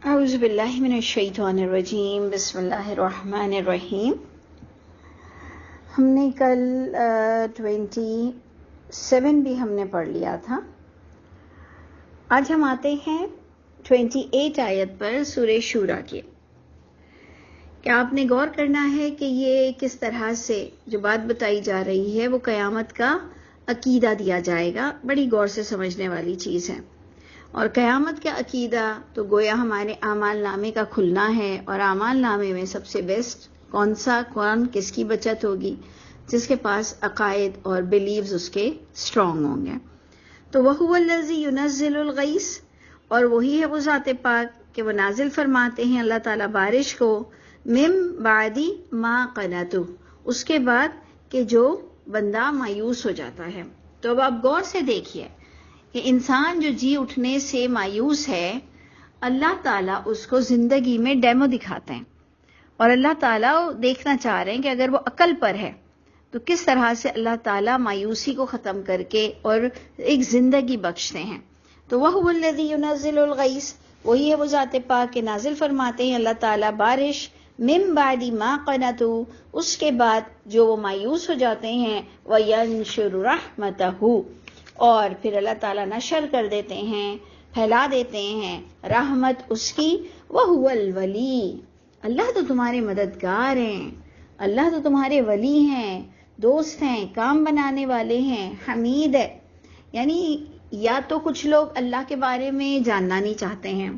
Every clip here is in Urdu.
اعوذ باللہ من الشیطان الرجیم، بسم اللہ الرحمن الرحیم۔ ہم نے کل 27 بھی ہم نے پڑھ لیا تھا۔ آج ہم آتے ہیں 28 آیت پر سورہ شورا کی۔ کیا آپ نے غور کرنا ہے کہ یہ کس طرح سے جو بات بتائی جا رہی ہے وہ قیامت کا عقیدہ دیا جائے گا۔ بڑی غور سے سمجھنے والی چیز ہے۔ اور قیامت کا عقیدہ تو گویا ہمارے اعمال نامے کا کھلنا ہے، اور اعمال نامے میں سب سے بیسٹ کون کس کی بچت ہوگی؟ جس کے پاس عقائد اور بلیوز اس کے اسٹرانگ ہوں گے۔ تو وَهُوَ الَّذِي يُنَزِّلُ الْغَيْثَ، اور وہی ہے وہ ذات پاک کہ وہ نازل فرماتے ہیں اللہ تعالیٰ بارش کو، مِن بَعْدِ مَا قَنَطُوا، اس کے بعد کہ جو بندہ مایوس ہو جاتا ہے۔ تو اب آپ غور سے دیکھیے کہ انسان جو جی اٹھنے سے مایوس ہے، اللہ تعالیٰ اس کو زندگی میں ڈیمو دکھاتے ہیں، اور اللہ تعالیٰ دیکھنا چاہ رہے ہیں کہ اگر وہ عقل پر ہے تو کس طرح سے اللہ تعالیٰ مایوسی کو ختم کر کے اور ایک زندگی بخشتے ہیں۔ تو وَهُوَ الَّذِي يُنَزِّلُ الْغَيْثَ، وہی ہے وہ ذات پاک کہ نازل فرماتے ہیں اللہ تعالیٰ بارش، مِن بَعْدِ مَا قَنَطُوا، اس کے بعد جو وہ مایوس ہو جاتے ہیں، وَيَنشُرُ رَحْمَتَهُ، اور پھر اللہ تعالیٰ نشر کر دیتے ہیں، پھیلا دیتے ہیں رحمت اس کی۔ وَهُوَ الْوَلِيُّ، اللہ تو تمہارے مددگار ہیں، اللہ تو تمہارے ولی ہیں، دوست ہیں، کام بنانے والے ہیں، حمید ہے۔ یعنی یا تو کچھ لوگ اللہ کے بارے میں جاننا نہیں چاہتے ہیں،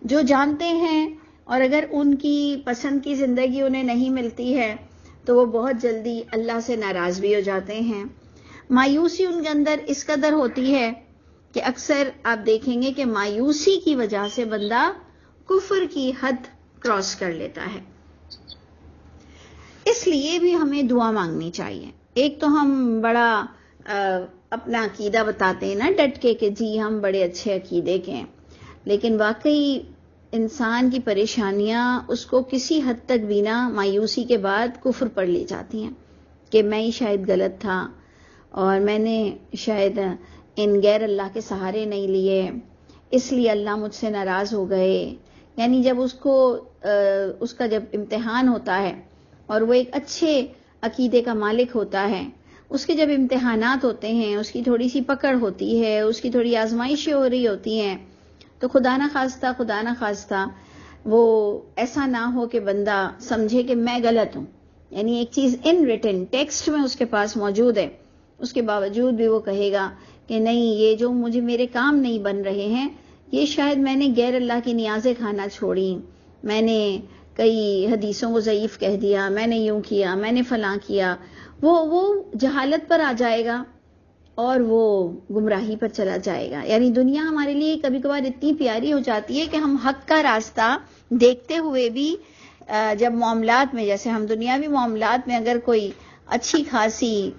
جو جانتے ہیں اور اگر ان کی پسند کی زندگی انہیں نہیں ملتی ہے تو وہ بہت جلدی اللہ سے ناراض بھی ہو جاتے ہیں۔ مایوسی ان کے اندر اس قدر ہوتی ہے کہ اکثر آپ دیکھیں گے کہ مایوسی کی وجہ سے بندہ کفر کی حد کراس کر لیتا ہے۔ اس لیے بھی ہمیں دعا مانگنی چاہیے۔ ایک تو ہم بڑا اپنا عقیدہ بتاتے ہیں نا ڈٹ کے کہ جی ہم بڑے اچھے عقیدے کے ہیں، لیکن واقعی انسان کی پریشانیاں اس کو کسی حد تک بنا مایوسی کے بعد کفر پر لے جاتی ہیں کہ میں ہی شاید غلط تھا، اور میں نے شاید ان غیر اللہ کے سہارے نہیں لیے، اس لیے اللہ مجھ سے ناراض ہو گئے۔ یعنی جب اس کا جب امتحان ہوتا ہے اور وہ ایک اچھے عقیدے کا مالک ہوتا ہے، اس کے جب امتحانات ہوتے ہیں، اس کی تھوڑی سی پکڑ ہوتی ہے، اس کی تھوڑی آزمائشیں ہو رہی ہوتی ہیں، تو خدا نہ خواستہ وہ ایسا نہ ہو کہ بندہ سمجھے کہ میں غلط ہوں۔ یعنی ایک چیز ان ریٹن ٹیکسٹ میں اس کے پاس موجود ہے، اس کے باوجود بھی وہ کہے گا کہ نہیں، یہ جو میرے کام نہیں بن رہے ہیں، یہ شاید میں نے غیر اللہ کی نیازیں کھانا چھوڑی، میں نے کئی حدیثوں کو ضعیف کہہ دیا، میں نے یوں کیا، میں نے فلاں کیا۔ وہ جہالت پر آ جائے گا اور وہ گمراہی پر چلا جائے گا۔ یعنی دنیا ہمارے لیے کبھی کبھار اتنی پیاری ہو جاتی ہے کہ ہم حق کا راستہ دیکھتے ہوئے بھی جب معاملات میں، جیسے ہم دنیاوی معاملات میں اگر کوئی اچھی خاصی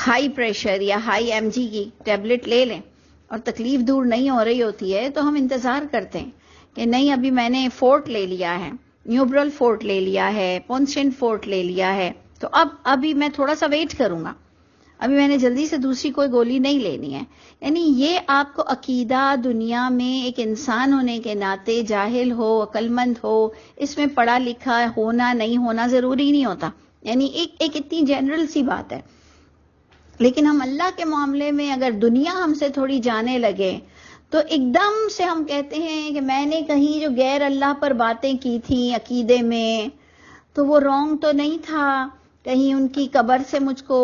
ہائی پریشر یا ہائی ایم جی کی ٹیبلٹ لے لیں اور تکلیف دور نہیں ہو رہی ہوتی ہے تو ہم انتظار کرتے ہیں کہ نہیں، ابھی میں نے فورٹ لے لیا ہے، نیوبرل فورٹ لے لیا ہے، پونسٹن فورٹ لے لیا ہے، تو ابھی میں تھوڑا سا ویٹ کروں گا، ابھی میں نے جلدی سے دوسری کوئی گولی نہیں لینی ہے۔ یعنی یہ آپ کو عقیدہ دنیا میں ایک انسان ہونے کے ناطے، جاہل ہو عقل مند ہو، اس میں پڑھا لکھا ہونا نہیں ہونا ضروری نہیں ہوتا، یعنی ایک اتنی جنرل سی بات ہے۔ لیکن ہم اللہ کے معاملے میں اگر دنیا ہم سے تھوڑی جانے لگے تو ایک دم سے ہم کہتے ہیں کہ میں نے کہیں جو غیر اللہ پر باتیں کی تھیں عقیدے میں تو وہ رونگ تو نہیں تھا، کہیں ان کی قبر سے مجھ کو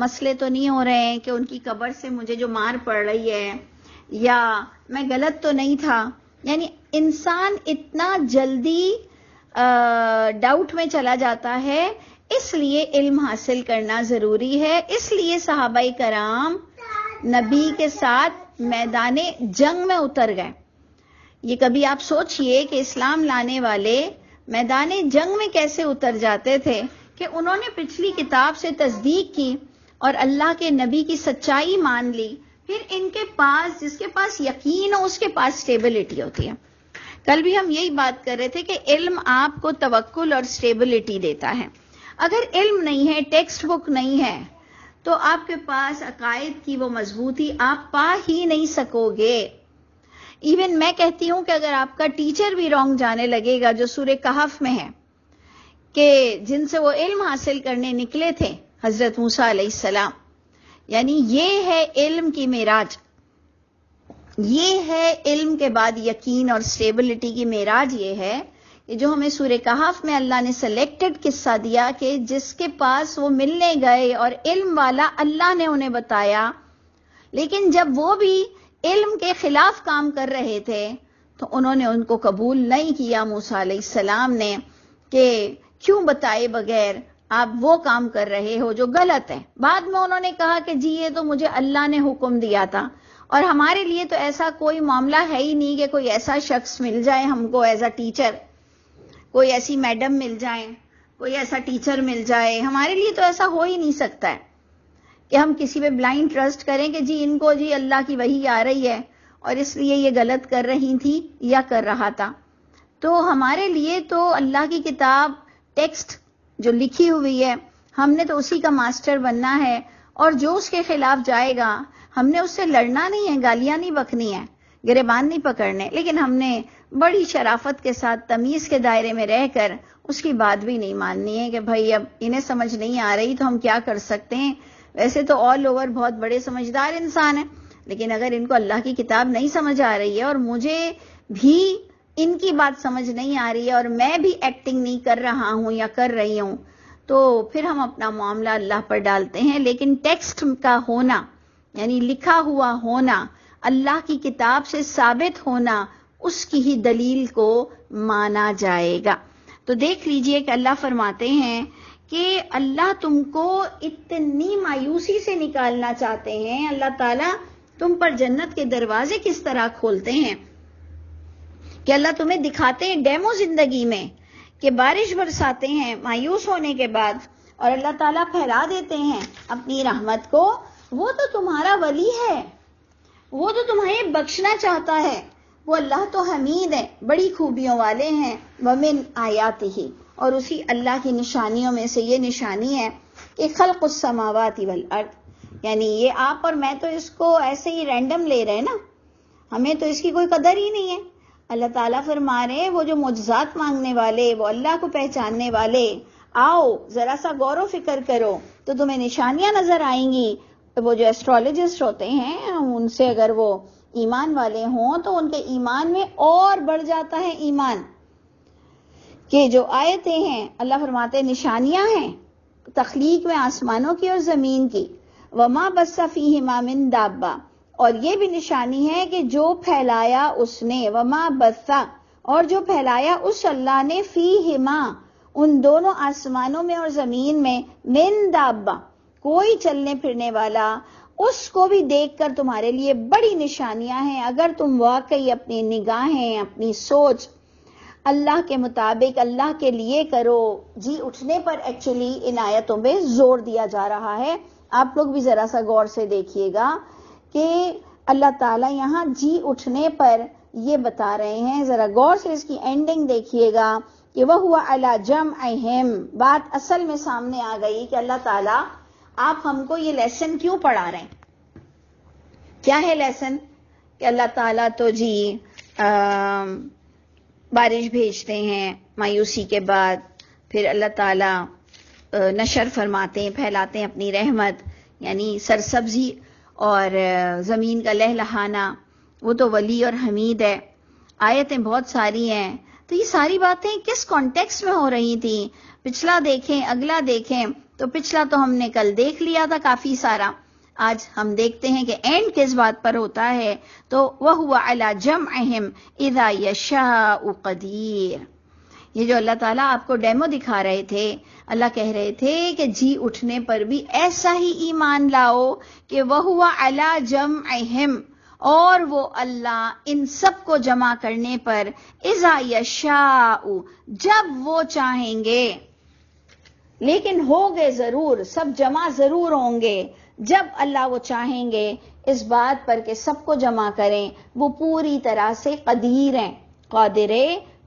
مسئلے تو نہیں ہو رہے ہیں کہ ان کی قبر سے مجھے جو مار پڑ رہی ہے، یا میں غلط تو نہیں تھا۔ یعنی انسان اتنا جلدی ڈاؤٹ میں چلا جاتا ہے، اس لیے علم حاصل کرنا ضروری ہے۔ اس لیے صحابہ کرام نبی کے ساتھ میدان جنگ میں اتر گئے۔ یہ کبھی آپ سوچئے کہ اسلام لانے والے میدان جنگ میں کیسے اتر جاتے تھے کہ انہوں نے پچھلی کتاب سے تصدیق کی اور اللہ کے نبی کی سچائی مان لی، پھر ان کے پاس، جس کے پاس یقین ہو اس کے پاس سٹیبلٹی ہوتی ہے۔ کل بھی ہم یہی بات کر رہے تھے کہ علم آپ کو توکل اور سٹیبلٹی دیتا ہے۔ اگر علم نہیں ہے، ٹیکسٹ بک نہیں ہے، تو آپ کے پاس عقائد کی وہ مضبوطی آپ پا ہی نہیں سکو گے۔ ایون میں کہتی ہوں کہ اگر آپ کا ٹیچر بھی رانگ جانے لگے گا، جو سورہ کہف میں ہے کہ جن سے وہ علم حاصل کرنے نکلے تھے حضرت موسیٰ علیہ السلام، یعنی یہ ہے علم کی معراج، یہ ہے علم کے بعد یقین اور سٹیبلٹی کی معراج، یہ ہے کہ جو ہمیں سورہ کہف میں اللہ نے سلیکٹڈ قصہ دیا کہ جس کے پاس وہ ملنے گئے اور علم والا اللہ نے انہیں بتایا، لیکن جب وہ بھی علم کے خلاف کام کر رہے تھے تو انہوں نے ان کو قبول نہیں کیا موسیٰ علیہ السلام نے، کہ کیوں بتائے بغیر آپ وہ کام کر رہے ہو جو غلط ہے۔ بعد میں انہوں نے کہا کہ جی یہ تو مجھے اللہ نے حکم دیا تھا، اور ہمارے لیے تو ایسا کوئی معاملہ ہے ہی نہیں کہ کوئی ایسا شخص مل جائے ہم کو ایز اے ٹیچر، کوئی ایسی میڈم مل جائے، کوئی ایسا ٹیچر مل جائے، ہمارے لیے تو ایسا ہو ہی نہیں سکتا ہے کہ ہم کسی پہ بلائنڈ ٹرسٹ کریں کہ جی ان کو جی اللہ کی وحی آ رہی ہے اور اس لیے یہ غلط کر رہی تھی یا کر رہا تھا۔ تو ہمارے لیے تو اللہ کی کتاب ٹیکسٹ جو لکھی ہوئی ہے، ہم نے تو اسی کا ماسٹر بننا ہے، اور جو اس کے خلاف جائے گا ہم نے اس سے لڑنا نہیں ہے، گالیاں نہیں بکنی ہیں، گریبان نہیں پکڑنے، لیکن ہم نے بڑی شرافت کے ساتھ تمیز کے دائرے میں رہ کر اس کی بات بھی نہیں ماننی ہے کہ بھائی اب انہیں سمجھ نہیں آ رہی تو ہم کیا کر سکتے ہیں، ویسے تو آل اوور بہت بڑے سمجھدار انسان ہیں، لیکن اگر ان کو اللہ کی کتاب نہیں سمجھ آ رہی ہے اور مجھے بھی ان کی بات سمجھ نہیں آ رہی ہے اور میں بھی ایکٹنگ نہیں کر رہا ہوں یا کر رہی ہوں، تو پھر ہم اپنا معاملہ اللہ پر ڈالتے ہیں۔ لیکن ٹیکسٹ کا ہونا، یعنی لکھا ہوا ہونا، اللہ کی کتاب سے ثابت ہونا، اس کی ہی دلیل کو مانا جائے گا۔ تو دیکھ لیجئے کہ اللہ فرماتے ہیں کہ اللہ تم کو اتنی مایوسی سے نکالنا چاہتے ہیں، اللہ تعالیٰ تم پر جنت کے دروازے کس طرح کھولتے ہیں کہ اللہ تمہیں دکھاتے ہیں ڈیمو زندگی میں کہ بارش برساتے ہیں مایوس ہونے کے بعد، اور اللہ تعالیٰ پھیلا دیتے ہیں اپنی رحمت کو۔ وہ تو تمہارا ولی ہے، وہ تو تمہیں بخشنا چاہتا ہے، وہ اللہ تو حمید ہے، بڑی خوبیوں والے ہیں۔ وَمِنْ آیَاتِهِ، اور اسی اللہ کی نشانیوں میں سے یہ نشانی ہے کہ خلق السماوات والارض، یعنی یہ آپ اور میں تو اس کو ایسے ہی رینڈم لے رہے ہیں نا، ہمیں تو اس کی کوئی قدر ہی نہیں ہے۔ اللہ تعالیٰ فرما رہے ہیں وہ جو معجزات مانگنے والے، وہ اللہ کو پہچاننے والے، آؤ ذرا سا غور و فکر کرو تو تمہیں نشانیاں نظر آئیں گی۔ وہ جو ایسٹرولوجسٹ ہوتے ہیں ان سے اگر وہ ایمان والے ہوں تو ان کے ایمان میں اور بڑھ جاتا ہے ایمان، کہ جو آیتیں ہیں اللہ فرماتے ہیں نشانیاں ہیں تخلیق میں آسمانوں کی اور زمین کی، وما بث فیہما من دابہ، اور یہ بھی نشانی ہے کہ جو پھیلایا اس نے، وما بث، اور جو پھیلایا اس اللہ نے، فیہما، ان دونوں آسمانوں میں اور زمین میں، من دابہ، کوئی چلنے پھرنے والا، اس کو بھی دیکھ کر تمہارے لیے بڑی نشانیاں ہیں اگر تم واقعی اپنی نگاہیں، اپنی سوچ اللہ کے مطابق اللہ کے لیے کرو۔ جی اٹھنے پر ایکچولی ان آیتوں پہ زور دیا جا رہا ہے۔ آپ لوگ بھی ذرا سا غور سے دیکھیے گا کہ اللہ تعالیٰ یہاں جی اٹھنے پر یہ بتا رہے ہیں، ذرا غور سے اس کی اینڈنگ دیکھیے گا کہ وَهُوَ عَلَى جَمْعِهِمْ، بات اصل میں سامنے آ گئی کہ اللہ تعالیٰ آپ ہم کو یہ لیسن کیوں پڑھا رہے ہیں؟ کیا ہے لیسن؟ کہ اللہ تعالیٰ تو جی بارش بھیجتے ہیں مایوسی کے بعد، پھر اللہ تعالیٰ نشر فرماتے ہیں، پھیلاتے ہیں اپنی رحمت، یعنی سرسبزی اور زمین کا لہلہانا، وہ تو ولی اور حمید ہے۔ آیتیں بہت ساری ہیں، تو یہ ساری باتیں کس کانٹیکسٹ میں ہو رہی تھیں؟ پچھلا دیکھیں، اگلا دیکھیں، تو پچھلا تو ہم نے کل دیکھ لیا تھا کافی سارا، آج ہم دیکھتے ہیں کہ اینڈ کس بات پر ہوتا ہے، تو وَهُوَ عَلَى جَمْعِهِمْ إِذَا يَشَاءُ قَدِيرٌ۔ یہ جو اللہ تعالیٰ آپ کو ڈیمو دکھا رہے تھے، اللہ کہہ رہے تھے کہ جی اٹھنے پر بھی ایسا ہی ایمان لاؤ کہ وَهُوَ عَلَى جَمْعِهِمْ، اور وہ اللہ ان سب کو جمع کرنے پر، اذا یشاء، جب وہ چاہیں گے، لیکن ہوگے ضرور، سب جمع ضرور ہوں گے جب اللہ وہ چاہیں گے اس بات پر کہ سب کو جمع کریں۔ وہ پوری طرح سے قدیر ہیں، قادر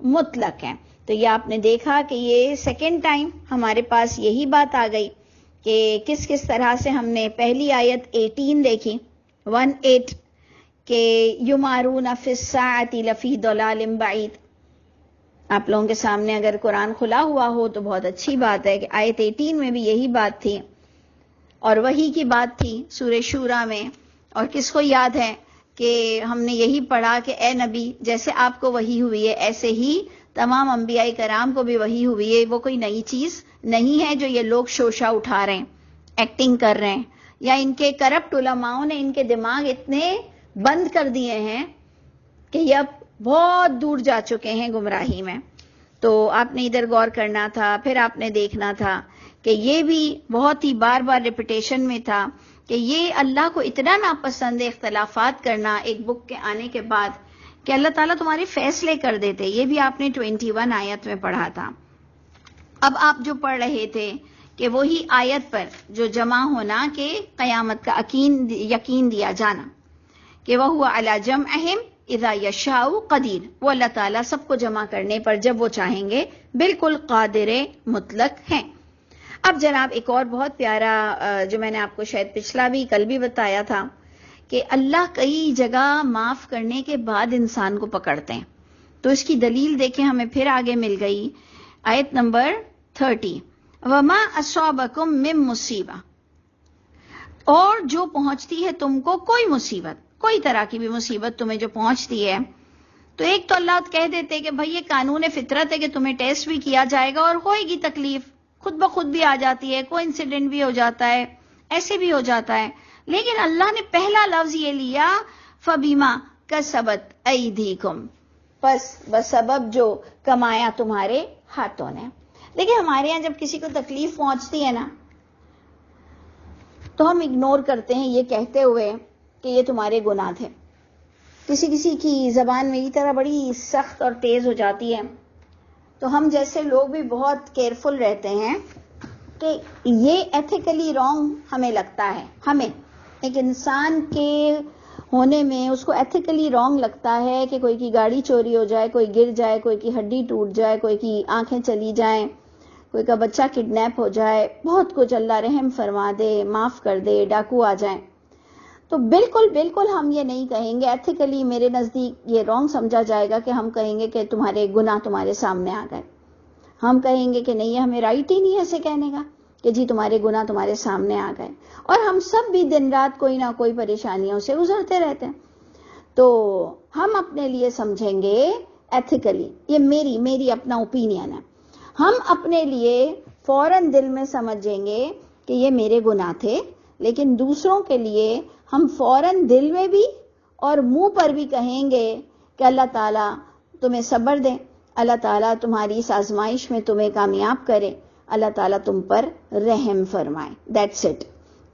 مطلق ہیں۔ تو یہ آپ نے دیکھا کہ یہ سیکنڈ ٹائم ہمارے پاس یہی بات آ گئی کہ کس کس طرح سے ہم نے پہلی آیت 18 دیکھی، 1:8، کہ یمارون فی الساعۃ لفی ضلال بعید. آپ لوگوں کے سامنے اگر قرآن کھلا ہوا ہو تو بہت اچھی بات ہے کہ آیت 18 میں بھی یہی بات تھی اور وہی کی بات تھی سورہ شورا میں. اور کس کو یاد ہے کہ ہم نے یہی پڑھا کہ اے نبی جیسے آپ کو وحی ہوئی ہے ایسے ہی تمام انبیاء کرام کو بھی وحی ہوئی ہے. وہ کوئی نئی چیز نہیں ہے جو یہ لوگ شوشہ اٹھا رہے ہیں، ایکٹنگ کر رہے ہیں، یا ان کے کرپٹ علماؤں نے ان کے دماغ اتنے بند کر دیے ہیں کہ یہ اب بہت دور جا چکے ہیں گمراہی میں. تو آپ نے ادھر غور کرنا تھا. پھر آپ نے دیکھنا تھا کہ یہ بھی بہت ہی بار بار ریپیٹیشن میں تھا کہ یہ اللہ کو اتنا ناپسند ہے اختلافات کرنا ایک بک کے آنے کے بعد کہ اللہ تعالیٰ تمہارے فیصلے کر دیتے. یہ بھی آپ نے 21 آیت میں پڑھا تھا. اب آپ جو پڑھ رہے تھے کہ وہی آیت پر جو جمع ہونا کہ قیامت کا یقین دیا جانا کہ وہ علی جمعہم اذا یشاء قدیر، وہ اللہ تعالیٰ سب کو جمع کرنے پر جب وہ چاہیں گے بالکل قادر مطلق ہیں. اب جناب ایک اور بہت پیارا جو میں نے آپ کو شاید پچھلا بھی کل بھی بتایا تھا کہ اللہ کئی جگہ معاف کرنے کے بعد انسان کو پکڑتے ہیں. تو اس کی دلیل دیکھیں ہمیں پھر آگے مل گئی آیت نمبر 30 وما اصابکم من مصیبہ، اور جو پہنچتی ہے تم کو کوئی مصیبت، کوئی طرح کی بھی مصیبت تمہیں جو پہنچتی ہے تو ایک تو اللہ کہہ دیتے کہ بھئی یہ قانون فطرت ہے کہ تمہیں ٹیسٹ بھی کیا جائے گا اور ہوئے گی تکلیف، خود بخود بھی آ جاتی ہے، کوئی انسیڈنٹ بھی ہو جاتا ہے، ایسے بھی ہو جاتا ہے. لیکن اللہ نے پہلا لفظ یہ لیا فبیما کسبت ایدیکم، پس بسبب جو کمایا تمہارے ہاتھوں نے. دیکھیں ہمارے ہاں جب کسی کو تکلیف پہنچتی ہے نا تو ہم اگنور کرتے ہیں یہ کہتے ہوئے کہ یہ تمہارے گناہ تھے. کسی کی زبان میری طرح بڑی سخت اور تیز ہو جاتی ہے تو ہم جیسے لوگ بھی بہت کیئرفل رہتے ہیں کہ یہ ایتھیکلی رانگ ہمیں لگتا ہے. ہمیں ایک انسان کے ہونے میں اس کو ایتھیکلی رانگ لگتا ہے کہ کوئی کی گاڑی چوری ہو جائے، کوئی گر جائے، کوئی کی ہڈی ٹوٹ جائے، کوئی کی آنکھیں چلی جائیں، کوئی کا بچہ کڈنیپ ہو جائے، بہت کچھ اللہ رحم فرما دے، معاف کر دے، ڈاکو آ جائیں. تو بالکل ہم یہ نہیں کہیں گے، ایتھیکلی میرے نزدیک یہ رانگ سمجھا جائے گا کہ ہم کہیں گے کہ تمہارے گناہ تمہارے سامنے آ گئے. ہم کہیں گے کہ نہیں، یہ ہمیں رائٹ ہی نہیں ہے ایسے کہنے کا کہ جی تمہارے گناہ تمہارے سامنے آ گئے. اور ہم سب بھی دن رات کوئی نہ کوئی پریشانیوں سے گزرتے رہتے ہیں. تو ہم اپنے لیے سمجھیں گے ایتھیکلی، یہ میری اپنا اوپینین ہے، ہم اپنے لیے فوراً دل میں سمجھیں گے کہ یہ میرے گناہ تھے. لیکن دوسروں کے لیے ہم فوراً دل میں بھی اور منہ پر بھی کہیں گے کہ اللہ تعالیٰ تمہیں صبر دے، اللہ تعالیٰ تمہاری اس آزمائش میں تمہیں کامیاب کرے، اللہ تعالیٰ تم پر رحم فرمائے. That's it.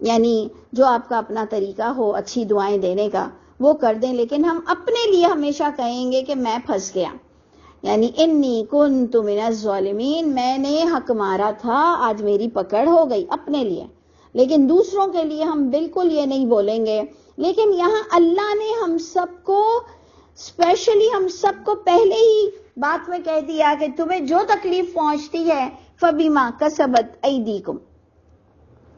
یعنی جو آپ کا اپنا طریقہ ہو اچھی دعائیں دینے کا وہ کر دیں، لیکن ہم اپنے لیے ہمیشہ کہیں گے کہ میں پھنس گیا، یعنی انی کنت من الظالمین، میں نے حق مارا تھا، آج میری پکڑ ہو گئی اپنے لیے. لیکن دوسروں کے لیے ہم بالکل یہ نہیں بولیں گے. لیکن یہاں اللہ نے ہم سب کو اسپیشلی ہم سب کو پہلے ہی بات میں کہہ دیا کہ تمہیں جو تکلیف پہنچتی ہے فبیما کسبت ایدیکم،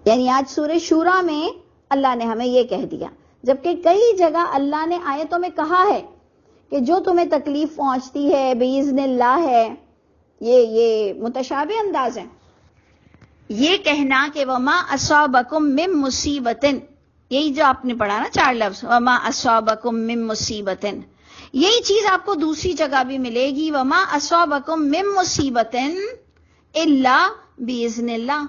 یعنی آج سورہ شورا میں اللہ نے ہمیں یہ کہہ دیا، جبکہ کئی جگہ اللہ نے آیتوں میں کہا ہے کہ جو تمہیں تکلیف پہنچتی ہے باذن اللہ ہے. یہ متشابہ انداز ہے. یہ کہنا کہ وما اصابکم من مصیبتن، یہی جو آپ نے پڑھا نا 4 لفظ وما اصابکم من مصیبتن، یہی چیز آپ کو دوسری جگہ بھی ملے گی وما اصابکم من مصیبتن الا باذن اللہ،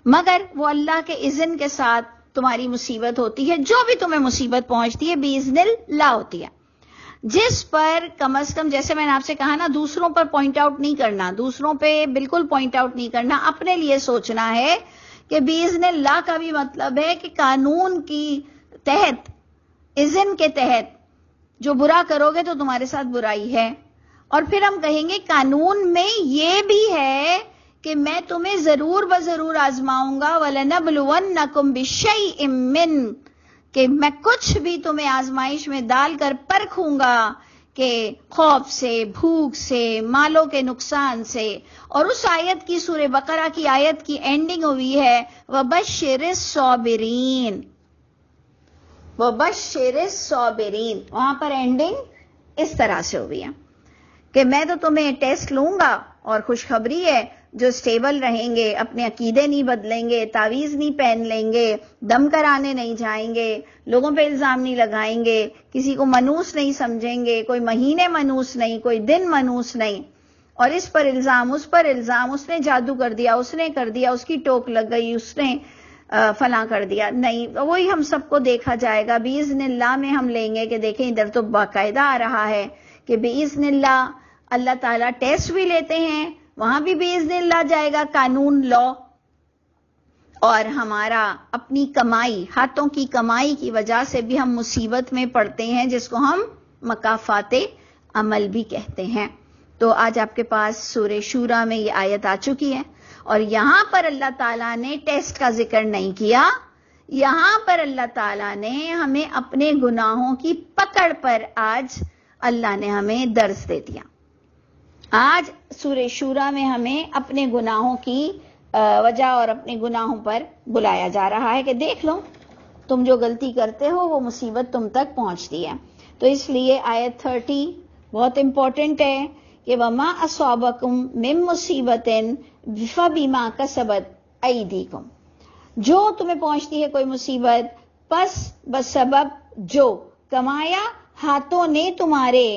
مگر وہ اللہ کے اذن کے ساتھ تمہاری مصیبت ہوتی ہے. جو بھی تمہیں مصیبت پہنچتی ہے باذن اللہ ہوتی ہے، جس پر کم از کم جیسے میں نے آپ سے کہا نا دوسروں پر پوائنٹ آؤٹ نہیں کرنا، دوسروں پہ بالکل پوائنٹ آؤٹ نہیں کرنا، اپنے لیے سوچنا ہے کہ باذن اللہ کا بھی مطلب ہے کہ قانون کی تحت، اذن کے تحت جو برا کرو گے تو تمہارے ساتھ برائی ہے. اور پھر ہم کہیں گے قانون میں یہ بھی ہے کہ میں تمہیں ضرور بضرور آزماؤں گا، وَلَنَبْلُوَنَّكُمْ بِشَيْءٍ مِّن، کہ میں کچھ بھی تمہیں آزمائش میں ڈال کر پرکھوں گا کہ خوف سے، بھوک سے، مالوں کے نقصان سے. اور اس آیت کی سورہ بقرہ کی آیت کی اینڈنگ ہوئی ہے وَبَشِّرِ الصَّابِرِينَ، وَبَشِّرِ الصَّابِرِينَ، وہاں پر اینڈنگ اس طرح سے ہوئی ہے کہ میں تو تمہیں ٹیسٹ لوں گا، اور خوشخبری ہے جو سٹیبل رہیں گے، اپنے عقیدے نہیں بدلیں گے، تعویذ نہیں پہن لیں گے، دم کرانے نہیں جائیں گے، لوگوں پہ الزام نہیں لگائیں گے، کسی کو منوس نہیں سمجھیں گے، کوئی مہینے منوس نہیں، کوئی دن منوس نہیں، اور اس پر الزام اس پر الزام، اس نے جادو کر دیا، اس نے کر دیا، اس کی ٹوک لگ گئی، اس نے فلاں کر دیا، نہیں، وہی ہم سب کو دیکھا جائے گا باذن اللہ میں ہم لیں گے کہ دیکھیں ادھر تو باقاعدہ آ رہا ہے کہ باذن اللہ اللہ تعالیٰ ٹیسٹ بھی لیتے ہیں، وہاں بھی باذن اللہ جائے گا قانون لا، اور ہمارا اپنی کمائی، ہاتھوں کی کمائی کی وجہ سے بھی ہم مصیبت میں پڑتے ہیں، جس کو ہم مکافات عمل بھی کہتے ہیں۔ تو آج آپ کے پاس سورہ شورا میں یہ آیت آ چکی ہے، اور یہاں پر اللہ تعالیٰ نے ٹیسٹ کا ذکر نہیں کیا، یہاں پر اللہ تعالیٰ نے ہمیں اپنے گناہوں کی پکڑ پر آج اللہ نے ہمیں درس دے دیا۔ آج سورہ شورا میں ہمیں اپنے گناہوں کی وجہ اور اپنے گناہوں پر بلایا جا رہا ہے کہ دیکھ لو تم جو غلطی کرتے ہو وہ مصیبت تم تک پہنچتی ہے۔ تو اس لیے آیت 30 بہت امپورٹنٹ ہے کہ وَمَا أَصَابَكُم مِّن مُّصِيبَةٍ فَبِمَا كَسَبَتْ أَيْدِيكُم، جو تمہیں پہنچتی ہے کوئی مصیبت پس بسبب جو کمایا ہاتھوں نے تمہارے،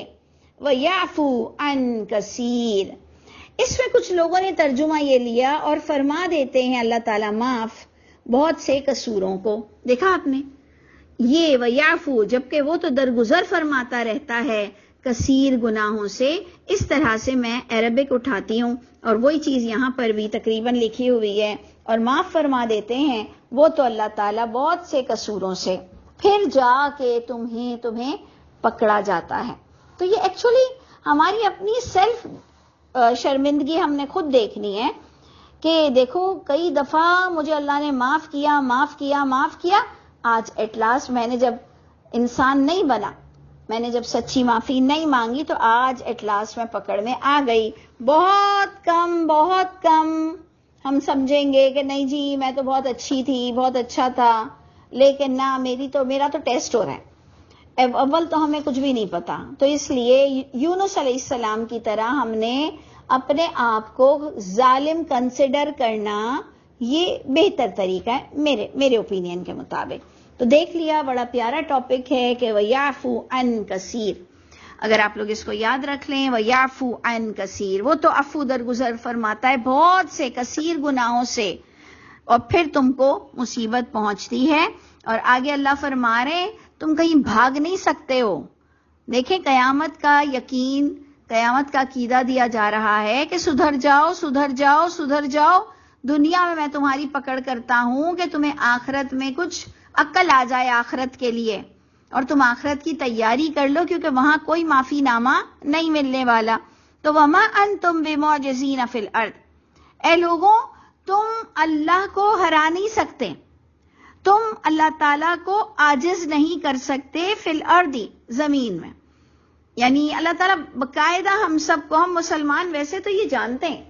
وَيَعْفُو عَن كَثِيرٍ۔ اس میں کچھ لوگوں نے ترجمہ یہ لیا اور فرما دیتے ہیں اللہ تعالیٰ معاف بہت سے قصوروں کو۔ دیکھا آپ نے یہ وَيَعْفُو، جبکہ وہ تو درگزر فرماتا رہتا ہے کثیر گناہوں سے، اس طرح سے میں عربک اٹھاتی ہوں اور وہی چیز یہاں پر بھی تقریباً لکھی ہوئی ہے، اور معاف فرما دیتے ہیں وہ تو اللہ تعالیٰ بہت سے قصوروں سے، پھر جا کے تمہیں پکڑا جاتا ہے۔ تو یہ ایکچولی ہماری اپنی سیلف شرمندگی ہم نے خود دیکھنی ہے کہ دیکھو کئی دفعہ مجھے اللہ نے معاف کیا، آج ایٹ لاسٹ میں نے جب انسان نہیں بنا، میں نے جب سچی معافی نہیں مانگی، تو آج ایٹ لاسٹ میں پکڑ میں آ گئی۔ بہت کم ہم سمجھیں گے کہ نہیں جی میں تو بہت اچھی تھی، بہت اچھا تھا، لیکن نہ میرا تو ٹیسٹ ہو رہا ہے، اول تو ہمیں کچھ بھی نہیں پتا۔ تو اس لیے یونس علیہ السلام کی طرح ہم نے اپنے آپ کو ظالم کنسیڈر کرنا یہ بہتر طریقہ ہے میرے اوپینین کے مطابق۔ تو دیکھ لیا بڑا پیارا ٹاپک ہے کہ وَيَعْفُو عَن كَثِيرٍ، اگر آپ لوگ اس کو یاد رکھ لیں وَيَعْفُو عَن كَثِيرٍ، وہ تو عفو درگزر فرماتا ہے بہت سے کثیر گناہوں سے، اور پھر تم کو مصیبت پہنچتی ہے، اور آگے اللہ فرما رہے تم کہیں بھاگ نہیں سکتے ہو۔ دیکھیں قیامت کا یقین، قیامت کا عقیدہ دیا جا رہا ہے کہ سدھر جاؤ، دنیا میں تمہاری پکڑ کرتا ہوں کہ تمہیں آخرت میں کچھ عقل آ جائے آخرت کے لیے، اور تم آخرت کی تیاری کر لو، کیونکہ وہاں کوئی معافی نامہ نہیں ملنے والا۔ تو وَمَا أَنتُم بِمُعْجِزِينَ فِي الْأَرْضِ، اے لوگوں تم اللہ کو ہرا نہیں سکتے، تم اللہ تعالیٰ کو عاجز نہیں کر سکتے فی الارض، زمین میں۔ یعنی اللہ تعالیٰ باقاعدہ ہم سب کو، ہم مسلمان ویسے تو یہ جانتے ہیں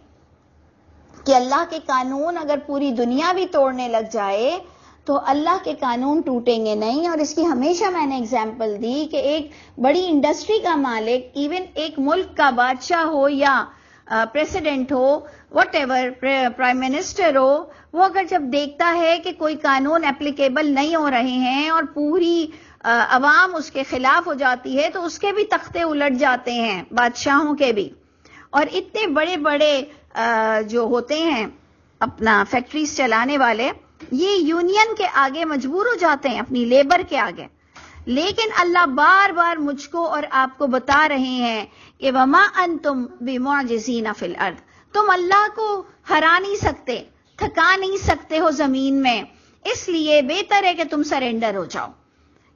کہ اللہ کے قانون اگر پوری دنیا بھی توڑنے لگ جائے تو اللہ کے قانون ٹوٹیں گے نہیں، اور اس کی ہمیشہ میں نے اگزامپل دی کہ ایک بڑی انڈسٹری کا مالک، ایون ایک ملک کا بادشاہ ہو یا پریسیڈنٹ ہو، وٹ ایور، پرائم منسٹر ہو، وہ اگر جب دیکھتا ہے کہ کوئی قانون اپلیکیبل نہیں ہو رہے ہیں اور پوری عوام اس کے خلاف ہو جاتی ہے، تو اس کے بھی تختے الٹ جاتے ہیں، بادشاہوں کے بھی۔ اور اتنے بڑے بڑے جو ہوتے ہیں اپنا فیکٹریز چلانے والے، یہ یونین کے آگے مجبور ہو جاتے ہیں، اپنی لیبر کے آگے۔ لیکن اللہ بار بار مجھ کو اور آپ کو بتا رہے ہیں کہ وَمَا أَنْتُمْ بِمُعْجِزِينَ فِي الْأَرْضِ، تم اللہ کو ہرا نہیں سکتے، تھکا نہیں سکتے ہو زمین میں، اس لیے بہتر ہے کہ تم سرنڈر ہو جاؤ۔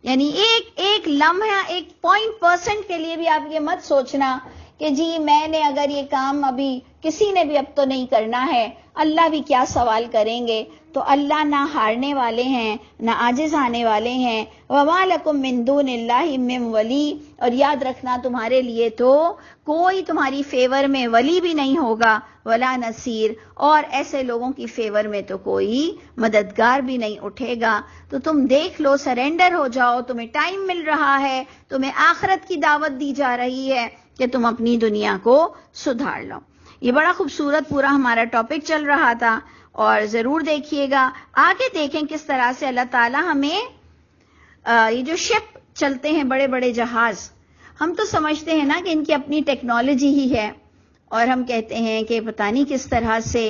یعنی ایک لمحہ، ایک 0.% کے لیے بھی آپ یہ مت سوچنا کہ جی میں نے اگر یہ کام ابھی کسی نے بھی اب تو نہیں کرنا ہے، اللہ بھی کیا سوال کریں گے۔ تو اللہ نہ ہارنے والے ہیں، نہ عاجز آنے والے ہیں۔ وَمَا لَكُم مِّن دُونِ اللَّهِ مِّن وَلِيٍّ، اور یاد رکھنا تمہارے لیے تو کوئی تمہاری فیور میں ولی بھی نہیں ہوگا ولا نصیر، اور ایسے لوگوں کی فیور میں تو کوئی مددگار بھی نہیں اٹھے گا۔ تو تم دیکھ لو، سرنڈر ہو جاؤ، تمہیں ٹائم مل رہا ہے، تمہیں آخرت کی دعوت دی جا رہی ہے کہ تم اپنی دنیا کو سدھار لو۔ یہ بڑا خوبصورت پورا ہمارا ٹاپک چل رہا تھا، اور ضرور دیکھیے گا آگے، دیکھیں کس طرح سے اللہ تعالیٰ ہمیں یہ جو شپ چلتے ہیں، بڑے بڑے جہاز، ہم تو سمجھتے ہیں نا کہ ان کی اپنی ٹیکنالوجی ہی ہے، اور ہم کہتے ہیں کہ پتہ نہیں کس طرح سے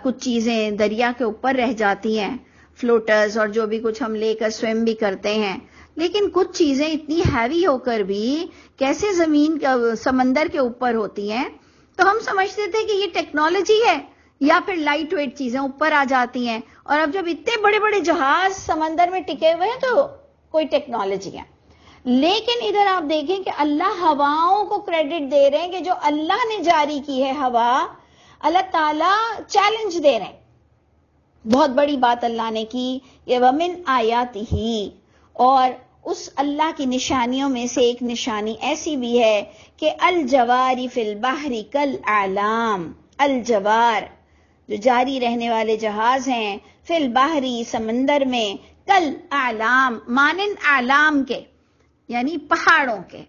کچھ چیزیں دریا کے اوپر رہ جاتی ہیں، فلوٹرز اور جو بھی کچھ ہم لے کر سوئم بھی کرتے ہیں، لیکن کچھ چیزیں اتنی ہیوی ہو کر بھی کیسے زمین سمندر کے اوپر ہوتی ہیں۔ تو ہم سمجھتے تھے کہ یہ ٹیکنالوجی ہے، یا پھر لائٹ ویٹ چیزیں اوپر آ جاتی ہیں، اور اب جب اتنے بڑے بڑے جہاز سمندر میں ٹکے ہوئے ہیں تو کوئی ٹیکنالوجی ہے۔ لیکن ادھر آپ دیکھیں کہ اللہ ہواؤں کو کریڈٹ دے رہے ہیں کہ جو اللہ نے جاری کی ہے ہوا، اللہ تعالیٰ چیلنج دے رہے ہیں۔ بہت بڑی بات اللہ نے کی، یہ ومن آیاتہ، اور اس اللہ کی نشانیوں میں سے ایک نشانی ایسی بھی ہے کہ الجوار فی البحر کالاعلام، الجوار جو جاری رہنے والے جہاز ہیں، فی البحر سمندر میں، کالاعلام مانند اعلام کے، یعنی پہاڑوں کے،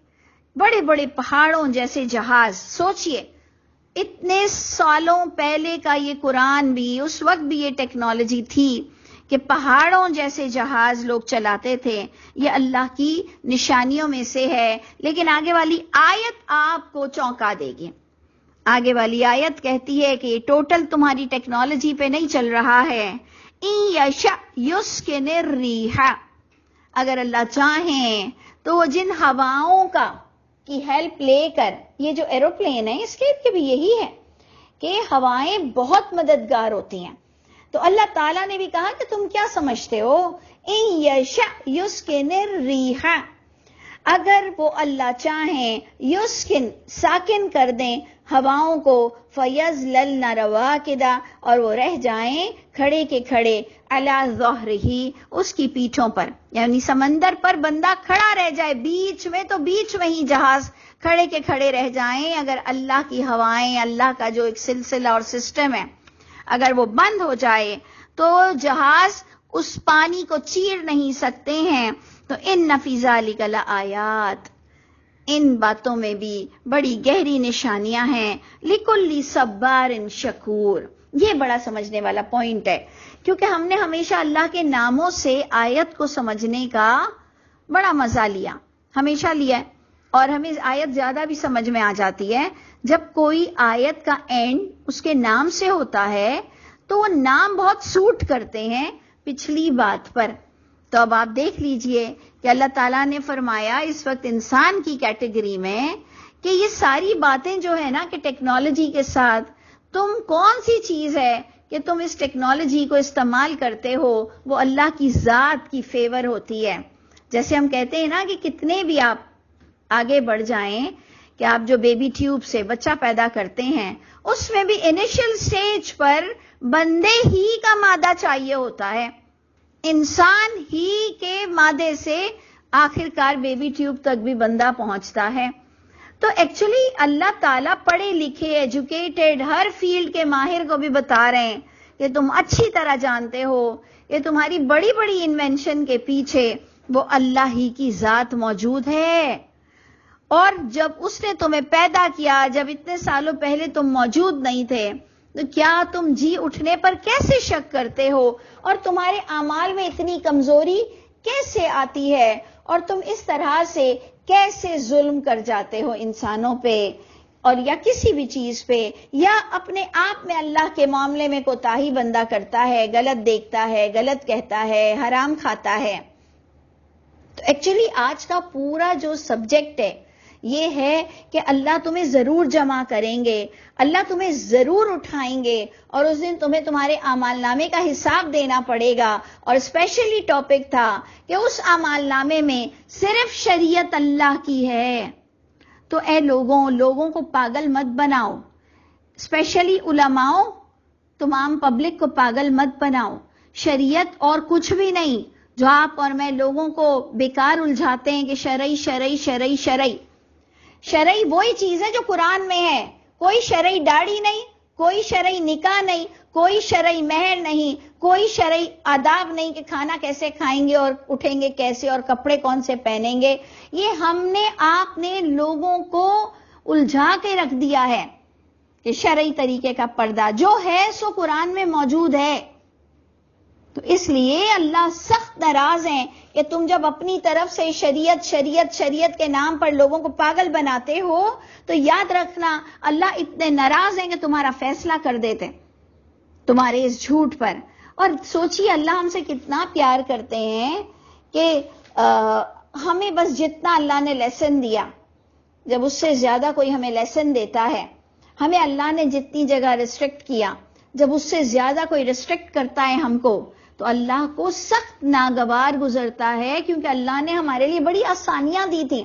بڑے بڑے پہاڑوں جیسے جہاز۔ سوچئے اتنے سالوں پہلے کا یہ قرآن بھی، اس وقت بھی یہ ٹیکنالوجی تھی کہ پہاڑوں جیسے جہاز لوگ چلاتے تھے۔ یہ اللہ کی نشانیوں میں سے ہے، لیکن آگے والی آیت آپ کو چونکا دے گی۔ آگے والی آیت کہتی ہے کہ یہ ٹوٹل تمہاری ٹیکنالوجی پہ نہیں چل رہا ہے۔ اِن یشأ یسکن الرِّیحَ، اگر اللہ چاہیں تو وہ جن ہواؤں کی ہیلپ لے کر، یہ جو ایروپلین ہے اس کے بھی یہی ہے کہ ہوائیں بہت مددگار ہوتی ہیں۔ تو اللہ تعالیٰ نے بھی کہا کہ تم کیا سمجھتے ہو، اِن یشأ یسکن الرِّیحَ، اگر وہ اللہ چاہیں یسکن ساکن کر دیں ہواؤں کو، فَيَظْلَلْنَ رَوَاكِدَ، اور وہ رہ جائیں کھڑے کے کھڑے، عَلَى ظَهْرِهِ، اس کی پیٹھوں پر، یعنی سمندر پر بندہ کھڑا رہ جائے بیچ میں، تو بیچ میں ہی جہاز کھڑے کے کھڑے رہ جائیں۔ اگر اللہ کی ہوائیں، اللہ کا جو ایک سلسلہ اور سسٹم ہے، اگر وہ بند ہو جائے تو جہاز اس پانی کو چیر نہیں سکتے ہیں۔ تو ان فی ذالک لآیات، ان باتوں میں بھی بڑی گہری نشانیاں ہیں، لکل صبار شکور۔ یہ بڑا سمجھنے والا پوائنٹ ہے، کیونکہ ہم نے ہمیشہ اللہ کے ناموں سے آیت کو سمجھنے کا بڑا مزہ لیا، ہمیشہ لیا ہے، اور ہمیں آیت زیادہ بھی سمجھ میں آ جاتی ہے جب کوئی آیت کا اینڈ اس کے نام سے ہوتا ہے، تو وہ نام بہت سوٹ کرتے ہیں پچھلی بات پر۔ تو اب آپ دیکھ لیجئے کہ اللہ تعالیٰ نے فرمایا اس وقت انسان کی کیٹیگری میں کہ یہ ساری باتیں جو ہے نا کہ ٹیکنالوجی کے ساتھ، تم کون سی چیز ہے کہ تم اس ٹیکنالوجی کو استعمال کرتے ہو، وہ اللہ کی ذات کی فیور ہوتی ہے۔ جیسے ہم کہتے ہیں نا کہ کتنے بھی آپ آگے بڑھ جائیں کہ آپ جو بیبی ٹیوب سے بچہ پیدا کرتے ہیں، اس میں بھی انیشل سٹیج پر بندے ہی کا مادہ چاہیے ہوتا ہے، انسان ہی کے مادے سے آخر کار بیبی ٹیوب تک بھی بندہ پہنچتا ہے۔ تو ایکچولی اللہ تعالیٰ پڑھے لکھے، ایجوکیٹڈ، ہر فیلڈ کے ماہر کو بھی بتا رہے ہیں کہ تم اچھی طرح جانتے ہو کہ تمہاری بڑی بڑی انوینشن کے پیچھے وہ اللہ ہی کی ذات موجود ہے، اور جب اس نے تمہیں پیدا کیا، جب اتنے سالوں پہلے تم موجود نہیں تھے، تو کیا تم جی اٹھنے پر کیسے شک کرتے ہو، اور تمہارے اعمال میں اتنی کمزوری کیسے آتی ہے، اور تم اس طرح سے کیسے ظلم کر جاتے ہو انسانوں پہ، اور یا کسی بھی چیز پہ، یا اپنے آپ میں اللہ کے معاملے میں کوتاہی بندہ کرتا ہے، غلط دیکھتا ہے، غلط کہتا ہے، حرام کھاتا ہے۔ تو ایکچولی آج کا پورا جو سبجیکٹ ہے یہ ہے کہ اللہ تمہیں ضرور جمع کریں گے، اللہ تمہیں ضرور اٹھائیں گے، اور اس دن تمہیں تمہارے اعمال نامے کا حساب دینا پڑے گا۔ اور اسپیشلی ٹاپک تھا کہ اس اعمال نامے میں صرف شریعت اللہ کی ہے۔ تو اے لوگوں کو پاگل مت بناؤ، اسپیشلی علماؤ، تمام پبلک کو پاگل مت بناؤ، شریعت اور کچھ بھی نہیں جو آپ اور میں لوگوں کو بیکار الجھاتے ہیں کہ شرعی شرعی شرعی شرعی۔ شرعی وہی چیز ہے جو قرآن میں ہے، کوئی شرعی داڑھی نہیں، کوئی شرعی نکاح نہیں، کوئی شرعی مہر نہیں، کوئی شرعی آداب نہیں کہ کھانا کیسے کھائیں گے اور اٹھیں گے کیسے اور کپڑے کون سے پہنیں گے. یہ ہم نے آپ نے لوگوں کو الجھا کے رکھ دیا ہے کہ شرعی طریقے کا پردہ جو ہے سو قرآن میں موجود ہے. تو اس لیے اللہ سخت ناراض ہیں کہ تم جب اپنی طرف سے شریعت کے نام پر لوگوں کو پاگل بناتے ہو تو یاد رکھنا اللہ اتنے ناراض ہیں کہ تمہارا فیصلہ کر دیتے تمہارے اس جھوٹ پر. اور سوچیے اللہ ہم سے کتنا پیار کرتے ہیں کہ ہمیں بس جتنا اللہ نے لیسن دیا، جب اس سے زیادہ کوئی ہمیں لیسن دیتا ہے، ہمیں اللہ نے جتنی جگہ ریسٹرکٹ کیا، جب اس سے زیادہ کوئی ریسٹرکٹ کرتا ہے ہم کو تو اللہ کو سخت ناگوار گزرتا ہے، کیونکہ اللہ نے ہمارے لیے بڑی آسانیاں دی تھی.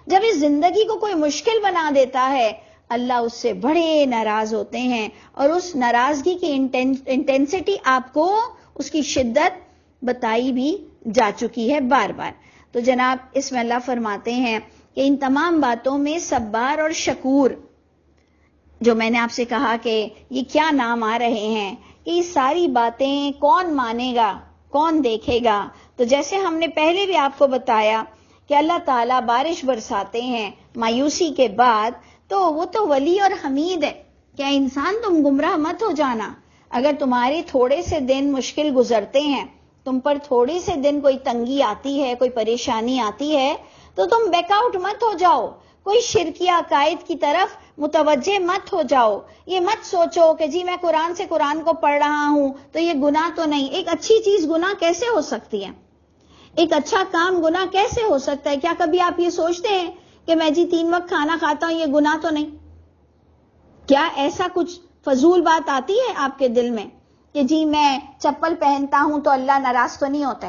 جب اس زندگی کو کوئی مشکل بنا دیتا ہے اللہ اس سے بڑے ناراض ہوتے ہیں، اور اس ناراضگی کی انٹینسٹی آپ کو اس کی شدت بتائی بھی جا چکی ہے بار بار. تو جناب اس میں اللہ فرماتے ہیں کہ ان تمام باتوں میں صبار اور شکور، جو میں نے آپ سے کہا کہ یہ کیا نام آ رہے ہیں، کہ یہ ساری باتیں کون مانے گا، کون دیکھے گا. تو جیسے ہم نے پہلے بھی آپ کو بتایا کہ اللہ تعالیٰ بارش برساتے ہیں مایوسی کے بعد، تو وہ تو ولی اور حمید ہے. کیا انسان تم گمراہ مت ہو جانا. اگر تمہارے تھوڑے سے دن مشکل گزرتے ہیں، تم پر تھوڑے سے دن کوئی تنگی آتی ہے، کوئی پریشانی آتی ہے، تو تم بیک آؤٹ مت ہو جاؤ، کوئی شرکیہ عقائد کی طرف متوجہ مت ہو جاؤ. یہ مت سوچو کہ جی میں قرآن کو پڑھ رہا ہوں تو یہ گناہ تو نہیں. ایک اچھی چیز گناہ کیسے ہو سکتی ہے؟ ایک اچھا کام گناہ کیسے ہو سکتا ہے؟ کیا کبھی آپ یہ سوچتے ہیں کہ میں جی 3 وقت کھانا کھاتا ہوں، یہ گناہ تو نہیں؟ کیا ایسا کچھ فضول بات آتی ہے آپ کے دل میں کہ جی میں چپل پہنتا ہوں تو اللہ ناراض تو نہیں ہوتے؟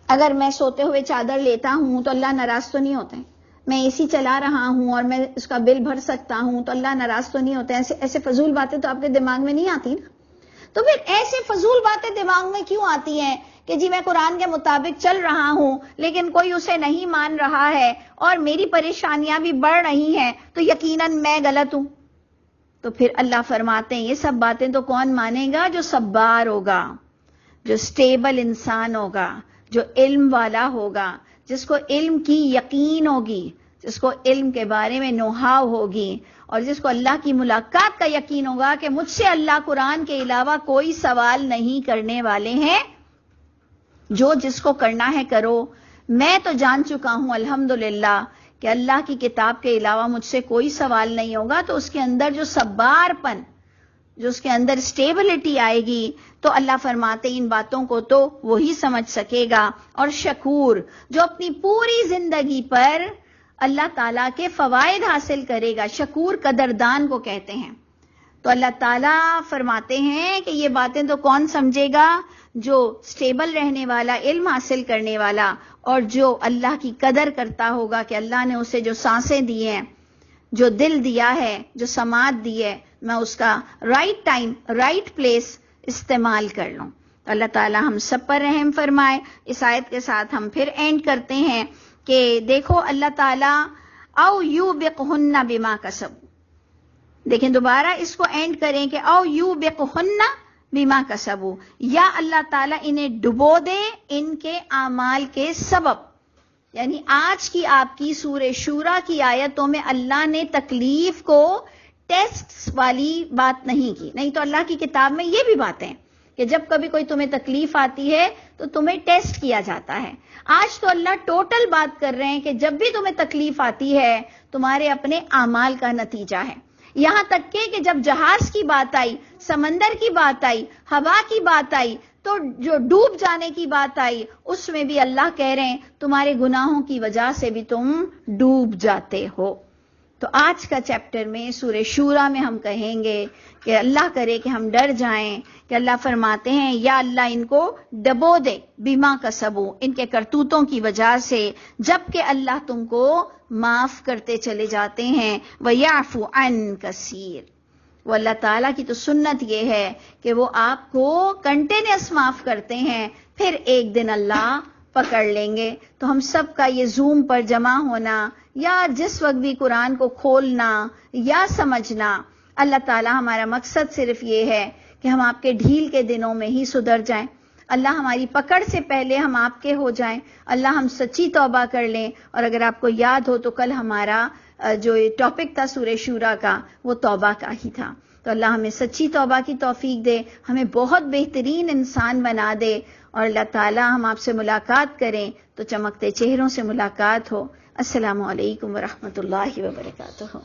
اگر میں سوتے ہوئے چادر لیتا ہوں تو اللہ ناراض تو نہیں ہوتے؟ میں اے سی چلا رہا ہوں اور میں اس کا بل بھر سکتا ہوں تو اللہ ناراض تو نہیں ہوتے؟ ایسے فضول باتیں تو آپ کے دماغ میں نہیں آتی نا. تو پھر ایسے فضول باتیں دماغ میں کیوں آتی ہیں کہ جی میں قرآن کے مطابق چل رہا ہوں لیکن کوئی اسے نہیں مان رہا ہے اور میری پریشانیاں بھی بڑھ رہی ہیں تو یقیناً میں غلط ہوں. تو پھر اللہ فرماتے ہیں یہ سب باتیں تو کون مانے گا؟ جو صبار ہوگا، جو سٹیبل انسان ہوگا، جو علم والا ہوگا، جس کو علم کی یقین ہوگی، جس کو علم کے بارے میں نوہاو ہوگی، اور جس کو اللہ کی ملاقات کا یقین ہوگا کہ مجھ سے اللہ قرآن کے علاوہ کوئی سوال نہیں کرنے والے ہیں، جو جس کو کرنا ہے کرو. میں تو جان چکا ہوں الحمدللہ کہ اللہ کی کتاب کے علاوہ مجھ سے کوئی سوال نہیں ہوگا. تو اس کے اندر جو صبار پن، جو اس کے اندر سٹیبلٹی آئے گی، تو اللہ فرماتے ان باتوں کو تو وہی سمجھ سکے گا. اور شکور، جو اپنی پوری زندگی پر اللہ تعالیٰ کے فوائد حاصل کرے گا. شکور قدردان کو کہتے ہیں. تو اللہ تعالیٰ فرماتے ہیں کہ یہ باتیں تو کون سمجھے گا؟ جو سٹیبل رہنے والا، علم حاصل کرنے والا، اور جو اللہ کی قدر کرتا ہوگا کہ اللہ نے اسے جو سانسیں دی ہیں، جو دل دیا ہے، جو سماعت دی ہے، میں اس کا رائٹ ٹائم، رائٹ پلیس استعمال کر لوں. اللہ تعالیٰ ہم سب پر رحم فرمائے. اس آیت کے ساتھ ہم پھر اینڈ کرتے ہیں کہ دیکھو اللہ تعالیٰ او یوبقہن بما کسبوا. دیکھیں دوبارہ اس کو اینڈ کریں کہ او یوبقہن بما کسبوا، یا اللہ تعالیٰ انہیں ڈبو دے ان کے اعمال کے سبب. یعنی آج کی آپ کی سورہ شورا کی آیتوں میں اللہ نے تکلیف کو ٹیسٹ والی بات نہیں کی. نہیں تو اللہ کی کتاب میں یہ بھی باتیں کہ جب کبھی کوئی تمہیں تکلیف آتی ہے تو تمہیں ٹیسٹ کیا جاتا ہے. آج تو اللہ ٹوٹل بات کر رہے ہیں کہ جب بھی تمہیں تکلیف آتی ہے تمہارے اپنے اعمال کا نتیجہ ہے. یہاں تک کہ جب جہاز کی بات آئی، سمندر کی بات آئی، ہوا کی بات آئی، تو جو ڈوب جانے کی بات آئی اس میں بھی اللہ کہہ رہے ہیں تمہارے گناہوں کی وجہ سے بھی تم ڈوب جاتے ہو. تو آج کا چیپٹر میں سورہ شورا میں ہم کہیں گے کہ اللہ کرے کہ ہم ڈر جائیں کہ اللہ فرماتے ہیں یا اللہ ان کو ڈبو دے بما کسبوا، ان کے کرتوتوں کی وجہ سے، جبکہ اللہ تم کو معاف کرتے چلے جاتے ہیں. وَيَعْفُ عَنْ كَثِيرٍ. وہ اللہ تعالیٰ کی تو سنت یہ ہے کہ وہ آپ کو کنٹینیوس معاف کرتے ہیں، پھر ایک دن اللہ پکڑ لیں گے. تو ہم سب کا یہ زوم پر جمع ہونا یا جس وقت بھی قرآن کو کھولنا یا سمجھنا اللہ تعالیٰ ہمارا مقصد صرف یہ ہے کہ ہم آپ کے ڈھیل کے دنوں میں ہی سدھر جائیں، اللہ ہماری پکڑ سے پہلے ہم آپ کے ہو جائیں، اللہ ہم سچی توبہ کر لیں۔ اور اگر آپ کو یاد ہو تو کل ہمارا جو ٹاپک تھا سورہ شورا کا وہ توبہ کا ہی تھا، تو اللہ ہمیں سچی توبہ کی توفیق دے، ہمیں بہت بہترین انسان بنا دے، اور اللہ تعالیٰ ہم آپ سے ملاقات کریں تو چمکتے چہروں سے ملاقات ہو۔ السلام علیکم ورحمۃ اللہ وبرکاتہ۔